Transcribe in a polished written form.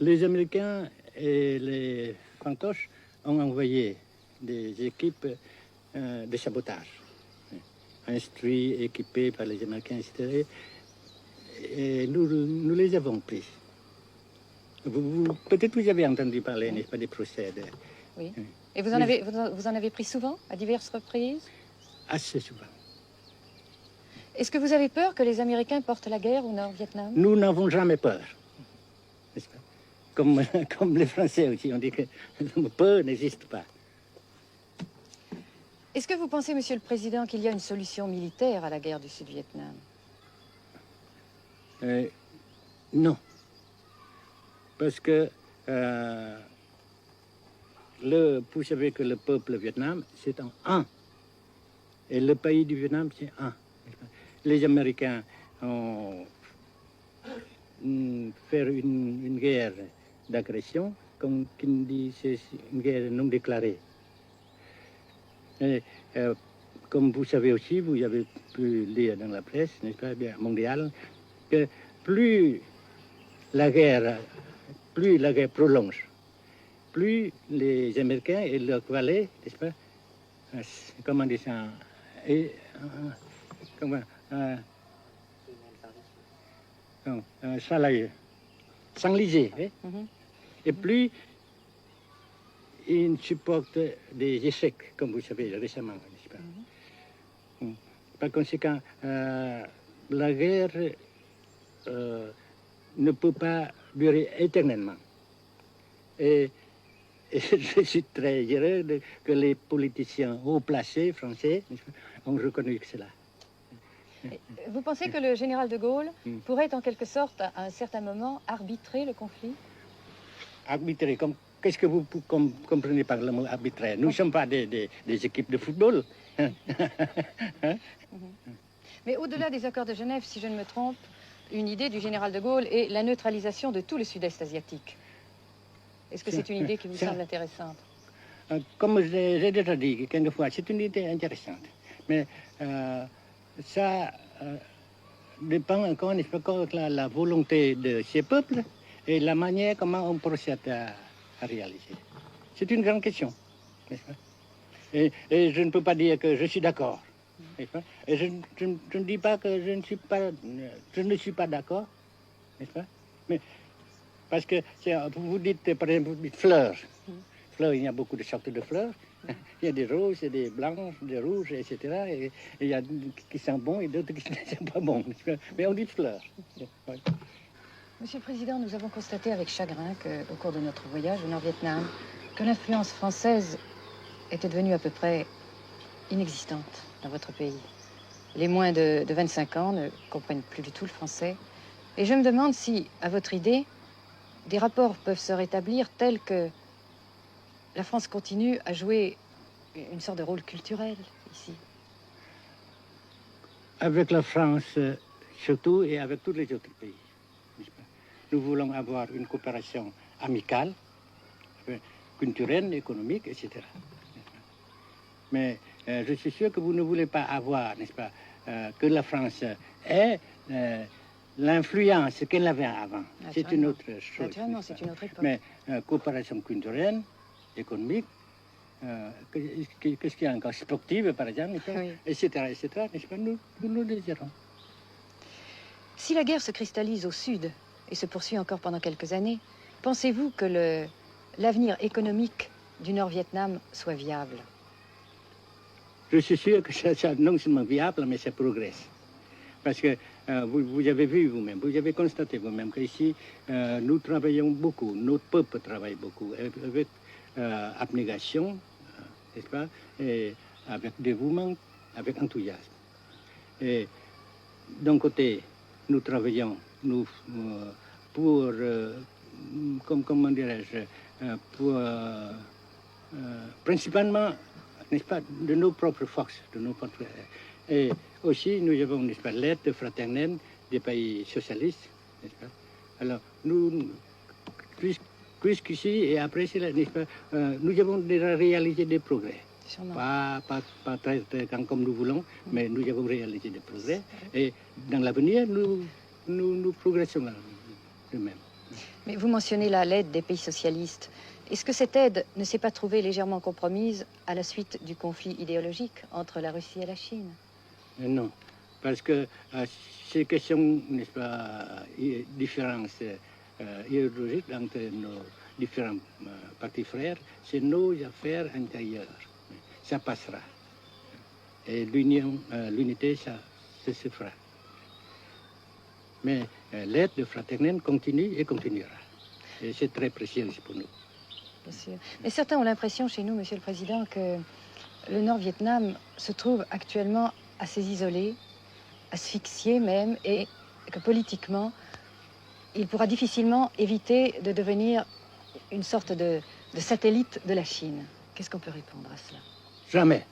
Les Américains et les fantoches ont envoyé des équipes de sabotage, instruits, équipés par les Américains, etc. Et nous les avons pris. Peut-être vous avez entendu parler, n'est-ce pas, des procès. Oui. Et vous en avez pris souvent, à diverses reprises? Assez souvent. Est-ce que vous avez peur que les Américains portent la guerre au Nord-Vietnam? Nous n'avons jamais peur, n'est-ce pas? Comme les Français aussi, on dit que peur n'existe pas. Est-ce que vous pensez, Monsieur le Président, qu'il y a une solution militaire à la guerre du Sud-Vietnam? Non. Parce que vous savez que le peuple Vietnam, c'est un. Et le pays du Vietnam, c'est un. Les Américains ont fait une guerre d'agression, comme qui dit, c'est une guerre non déclarée. Et, comme vous savez aussi, vous avez pu lire dans la presse, n'est-ce pas, bien, mondiale, que plus la guerre prolonge, plus les Américains et leurs valets, n'est-ce pas, comment dire ça, s'enliser, et plus ils supportent des échecs, comme vous savez récemment, n'est-ce pas. Par conséquent, la guerre ne peut pas durer éternellement. Et je suis très heureux que les politiciens haut placés français ont reconnu cela. Vous pensez que le général de Gaulle pourrait en quelque sorte, à un certain moment, arbitrer le conflit? Arbitrer, qu'est-ce que vous comprenez par le mot arbitraire? Nous ne sommes pas des équipes de football. Mais au-delà des accords de Genève, si je ne me trompe, une idée du général de Gaulle est la neutralisation de tout le sud-est asiatique. Est-ce que c'est une idée qui vous semble intéressante? Comme j'ai déjà dit quelquefois, c'est une idée intéressante. Mais ça dépend encore de la volonté de ces peuples et la manière comment on procède à réaliser. C'est une grande question, n'est-ce pas? Et je ne peux pas dire que je suis d'accord. Et je ne dis pas que je ne suis pas d'accord, n'est-ce pas? Mais parce que vous dites, par exemple, fleurs. Fleurs, il y a beaucoup de sortes de fleurs. Il y a des roses, des blanches, des rouges, etc. Et il y a qui sont bons et d'autres qui ne sont pas bons. Mais on dit fleurs. Oui. Monsieur le Président, nous avons constaté avec chagrin qu'au cours de notre voyage au Nord-Vietnam, que l'influence française était devenue à peu près inexistante dans votre pays. Les moins de 25 ans ne comprennent plus du tout le français. Et je me demande si, à votre idée, des rapports peuvent se rétablir tels que la France continue à jouer une sorte de rôle culturel ici. Avec la France surtout et avec tous les autres pays. Nous voulons avoir une coopération amicale, culturelle, économique, etc. Mais je suis sûr que vous ne voulez pas avoir, n'est-ce pas, que la France ait l'influence qu'elle avait avant. C'est une autre chose. Naturellement, c'est une autre époque. Mais coopération culturelle, économique, qu'est-ce qu'il y a encore, sportive par exemple, oui. etc., n'est-ce pas, nous le désirons. Si la guerre se cristallise au sud et se poursuit encore pendant quelques années, pensez-vous que l'avenir économique du Nord-Vietnam soit viable? Je suis sûr que c'est non seulement viable, mais ça progresse. Parce que vous avez vu vous-même, vous avez constaté vous-même qu'ici, nous travaillons beaucoup, notre peuple travaille beaucoup, avec abnégation, n'est-ce pas, et avec dévouement, avec enthousiasme. Et d'un côté, nous travaillons pour, comment dirais-je, principalement, n'est-ce pas, de nos propres forces, de nos propres... Et aussi, nous avons, n'est-ce pas, l'aide fraternelle des pays socialistes, n'est-ce pas. Alors, nous, puisqu'ici et après cela, n'est-ce pas, nous avons déjà réalisé des progrès. Pas très grand comme nous voulons, mais nous avons réalisé des progrès. Et dans l'avenir, nous progressons de même. Mais vous mentionnez là l'aide des pays socialistes. Est-ce que cette aide ne s'est pas trouvée légèrement compromise à la suite du conflit idéologique entre la Russie et la Chine? Non, parce que ces questions, n'est-ce pas, différences idéologiques entre nos différents partis frères, c'est nos affaires intérieures. Ça passera. Et l'unité, ça se fera. Mais l'aide fraternelle continue et continuera. Et c'est très précieux pour nous. Bien sûr. Mais certains ont l'impression chez nous, Monsieur le Président, que le Nord-Vietnam se trouve actuellement assez isolé, asphyxié même, et que politiquement, il pourra difficilement éviter de devenir une sorte de satellite de la Chine. Qu'est-ce qu'on peut répondre à cela? Jamais.